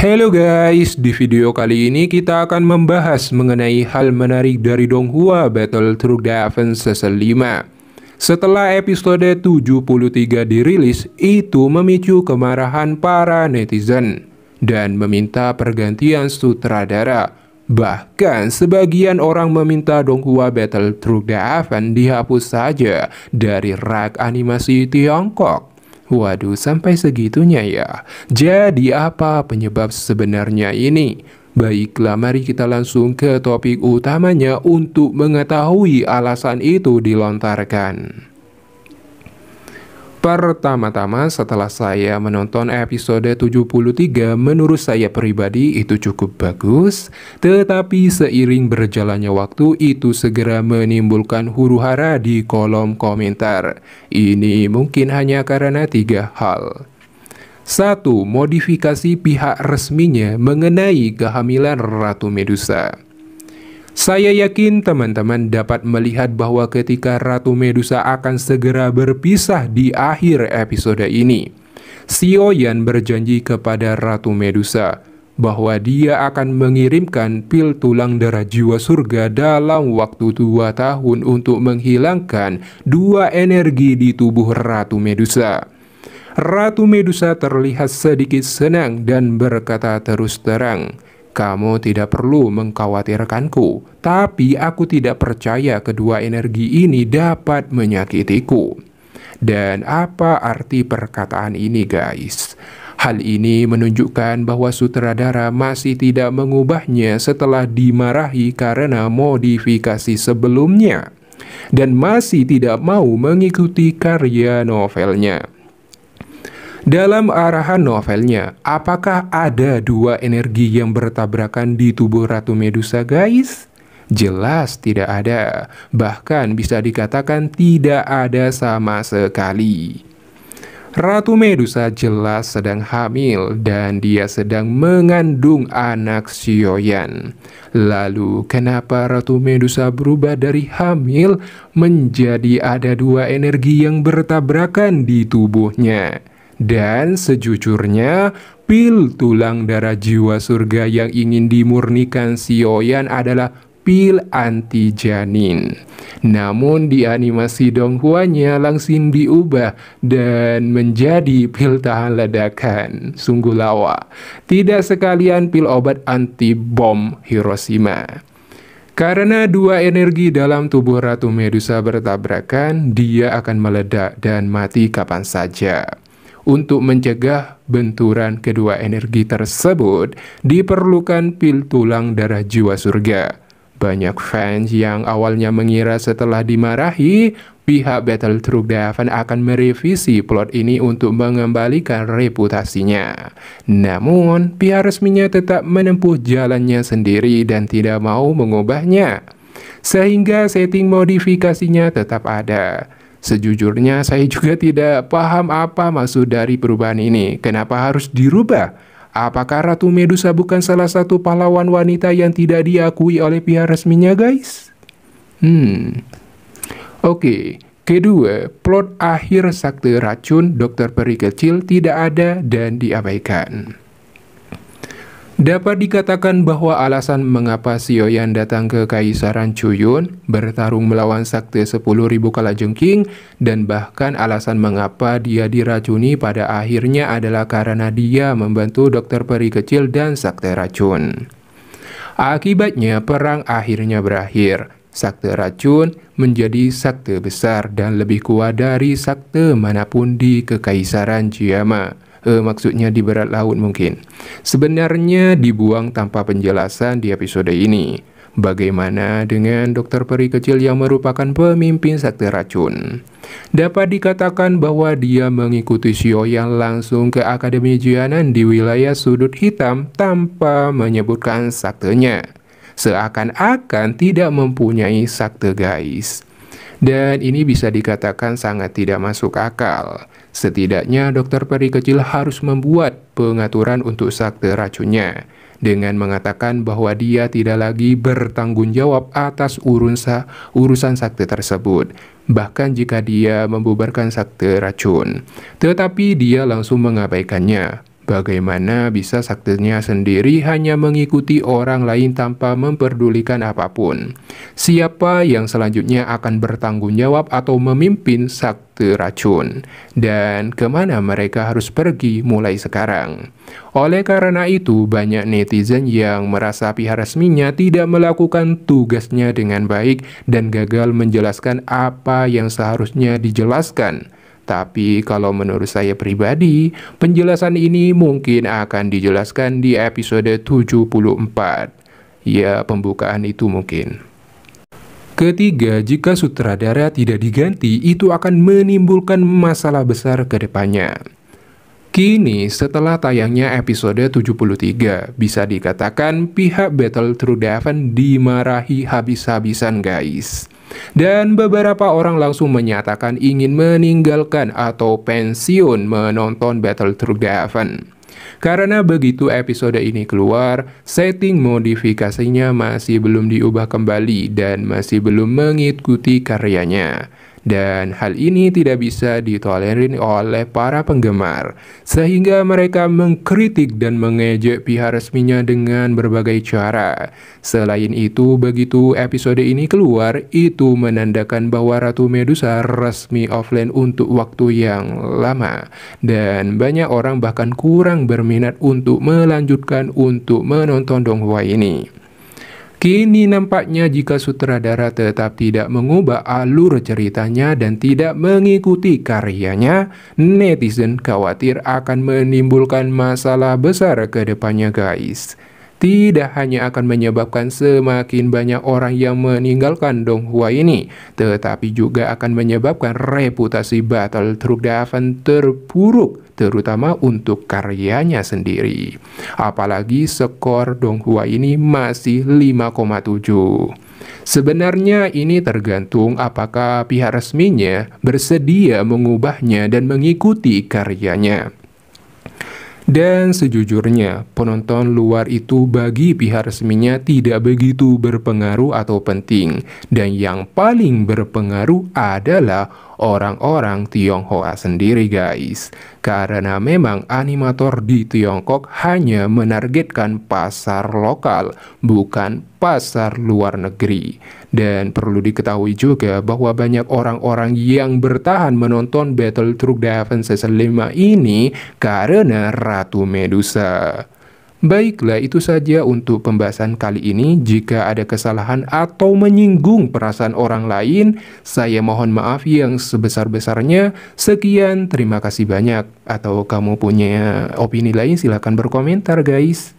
Halo guys, di video kali ini kita akan membahas mengenai hal menarik dari Donghua Battle Through the Heavens Season 5. Setelah episode 73 dirilis, itu memicu kemarahan para netizen dan meminta pergantian sutradara. Bahkan sebagian orang meminta Donghua Battle Through the Heavens dihapus saja dari rak animasi Tiongkok. Waduh, sampai segitunya ya. Jadi apa penyebab sebenarnya ini? Baiklah, mari kita langsung ke topik utamanya untuk mengetahui alasan itu dilontarkan. Pertama-tama, setelah saya menonton episode 73, menurut saya pribadi itu cukup bagus. Tetapi seiring berjalannya waktu, itu segera menimbulkan huru-hara di kolom komentar. Ini mungkin hanya karena 3 hal. 1. Modifikasi pihak resminya mengenai kehamilan Ratu Medusa. Saya yakin teman-teman dapat melihat bahwa ketika Ratu Medusa akan segera berpisah di akhir episode ini, Xiaoyan berjanji kepada Ratu Medusa bahwa dia akan mengirimkan pil tulang darah jiwa surga dalam waktu 2 tahun untuk menghilangkan 2 energi di tubuh Ratu Medusa. Ratu Medusa terlihat sedikit senang dan berkata terus terang, "Kamu tidak perlu mengkhawatirkanku, tapi aku tidak percaya kedua energi ini dapat menyakitiku." Dan apa arti perkataan ini, guys? Hal ini menunjukkan bahwa sutradara masih tidak mengubahnya setelah dimarahi karena modifikasi sebelumnya, dan masih tidak mau mengikuti karya novelnya. Dalam arahan novelnya, apakah ada 2 energi yang bertabrakan di tubuh Ratu Medusa, guys? Jelas tidak ada. Bahkan bisa dikatakan tidak ada sama sekali. Ratu Medusa jelas sedang hamil dan dia sedang mengandung anak Xiaoyan. Lalu kenapa Ratu Medusa berubah dari hamil menjadi ada 2 energi yang bertabrakan di tubuhnya? Dan sejujurnya, pil tulang darah jiwa surga yang ingin dimurnikan Xiaoyan adalah pil anti janin. Namun di animasi Donghuanya langsung diubah dan menjadi pil tahan ledakan. Sungguh lawa. Tidak sekalian pil obat anti bom Hiroshima. Karena 2 energi dalam tubuh Ratu Medusa bertabrakan, dia akan meledak dan mati kapan saja. Untuk mencegah benturan kedua energi tersebut, diperlukan pil tulang darah jiwa surga. Banyak fans yang awalnya mengira setelah dimarahi, pihak Battle Through the Heavens akan merevisi plot ini untuk mengembalikan reputasinya. Namun, pihak resminya tetap menempuh jalannya sendiri dan tidak mau mengubahnya. Sehingga setting modifikasinya tetap ada. Sejujurnya saya juga tidak paham apa maksud dari perubahan ini. Kenapa harus dirubah? Apakah Ratu Medusa bukan salah satu pahlawan wanita yang tidak diakui oleh pihak resminya, guys? Oke. Kedua, plot akhir sakti racun Dokter Peri Kecil tidak ada dan diabaikan. Dapat dikatakan bahwa alasan mengapa Xiaoyan datang ke Kaisaran Chuyun, bertarung melawan sakti 10.000 kalajengking, dan bahkan alasan mengapa dia diracuni pada akhirnya adalah karena dia membantu Dokter Peri Kecil dan sakti racun. Akibatnya perang akhirnya berakhir. Sakti racun menjadi sakti besar dan lebih kuat dari sakti manapun di Kekaisaran Jiama. Maksudnya di barat laut mungkin. Sebenarnya dibuang tanpa penjelasan di episode ini. Bagaimana dengan Dokter Peri Kecil yang merupakan pemimpin sakti racun? Dapat dikatakan bahwa dia mengikuti Xiaoyan langsung ke Akademi Jianan di wilayah sudut hitam tanpa menyebutkan saktinya. Seakan-akan tidak mempunyai sakti, guys. Dan ini bisa dikatakan sangat tidak masuk akal. Setidaknya Dokter Peri Kecil harus membuat pengaturan untuk sakti racunnya dengan mengatakan bahwa dia tidak lagi bertanggung jawab atas urusan sakti tersebut, bahkan jika dia membubarkan sakti racun. Tetapi dia langsung mengabaikannya. Bagaimana bisa saktinya sendiri hanya mengikuti orang lain tanpa memperdulikan apapun? Siapa yang selanjutnya akan bertanggung jawab atau memimpin sakti racun? Dan kemana mereka harus pergi mulai sekarang? Oleh karena itu, banyak netizen yang merasa pihak resminya tidak melakukan tugasnya dengan baik dan gagal menjelaskan apa yang seharusnya dijelaskan. Tapi kalau menurut saya pribadi, penjelasan ini mungkin akan dijelaskan di episode 74. Ya, pembukaan itu mungkin. Ketiga, jika sutradara tidak diganti, itu akan menimbulkan masalah besar ke depannya. Kini, setelah tayangnya episode 73, bisa dikatakan pihak Battle Through the Heaven dimarahi habis-habisan guys. Dan beberapa orang langsung menyatakan ingin meninggalkan atau pensiun menonton Battle Through the Heaven. Karena begitu episode ini keluar, setting modifikasinya masih belum diubah kembali dan masih belum mengikuti karyanya. Dan hal ini tidak bisa ditolerir oleh para penggemar, sehingga mereka mengkritik dan mengejek pihak resminya dengan berbagai cara. Selain itu, begitu episode ini keluar, itu menandakan bahwa Ratu Medusa resmi offline untuk waktu yang lama. Dan banyak orang bahkan kurang berminat untuk melanjutkan untuk menonton donghua ini. Kini nampaknya jika sutradara tetap tidak mengubah alur ceritanya dan tidak mengikuti karyanya, netizen khawatir akan menimbulkan masalah besar ke depannya guys. Tidak hanya akan menyebabkan semakin banyak orang yang meninggalkan donghua ini, tetapi juga akan menyebabkan reputasi Battle Through the Heaven terpuruk, terutama untuk karyanya sendiri. Apalagi skor donghua ini masih 5,7. Sebenarnya ini tergantung apakah pihak resminya bersedia mengubahnya dan mengikuti karyanya. Dan sejujurnya, penonton luar itu bagi pihak resminya tidak begitu berpengaruh atau penting. Dan yang paling berpengaruh adalah orang-orang Tionghoa sendiri guys. Karena memang animator di Tiongkok hanya menargetkan pasar lokal, bukan pasar luar negeri. Dan perlu diketahui juga bahwa banyak orang-orang yang bertahan menonton Battle Through the Heaven Season 5 ini karena Ratu Medusa. Baiklah, itu saja untuk pembahasan kali ini. Jika ada kesalahan atau menyinggung perasaan orang lain, saya mohon maaf yang sebesar-besarnya. Sekian, terima kasih banyak. Atau kamu punya opini lain, silahkan berkomentar guys.